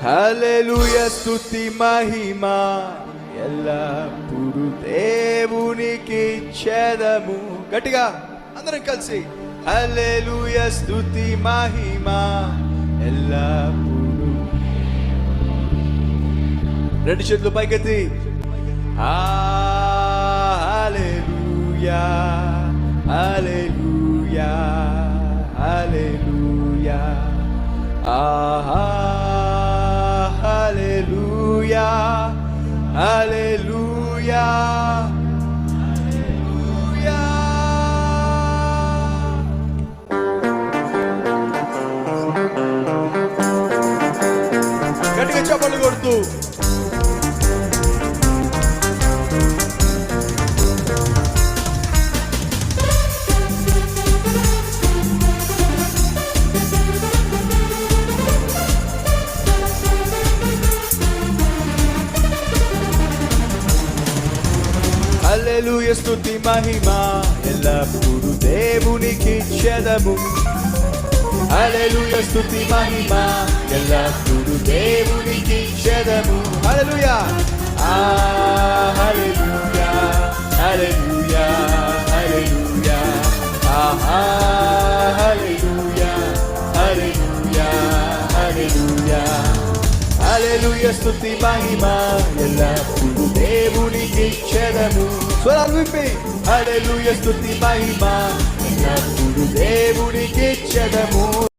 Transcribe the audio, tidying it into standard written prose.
హల్లెలూయా స్తుతి మహిమ ఎల్లప్పుడు దేవునికి ఇచ్చెదము. గట్టిగా అందరం కలిసి హల్లెలూయా స్తుతి మహిమ ఎల్లప్పుడు. రెండు చేతులు పైకెత్తి హల్లెలూయా హల్లెలూయా హల్లెలూయా హల్లెలూయా హల్లెలూయా హల్లెలూయా. గట్టిగా చప్పట్లు కొడుతూ హల్లెలూయా స్తుతి మహిమ ఎల్లప్పుడు దేవునికి ఇచ్చెదము. హల్లెలూయా స్తుతి మహిమ ఎల్లప్పుడు దేవునికి ఇచ్చెదము. హల్లెలూయా హల్లెలూయా హల్లెలూయా హల్లెలూయా హల్లెలూయా హల్లెలూయా హల్లెలూయా హల్లెలూయా స్తుతి మహిమ ఎల్లప్పుడు దేవునికి ఇచ్చెదము. స్వరాలు విప్పి హల్లెలూయా స్తుతి మహిమ ఎల్లప్పుడు దేవునికి ఇచ్చెదము.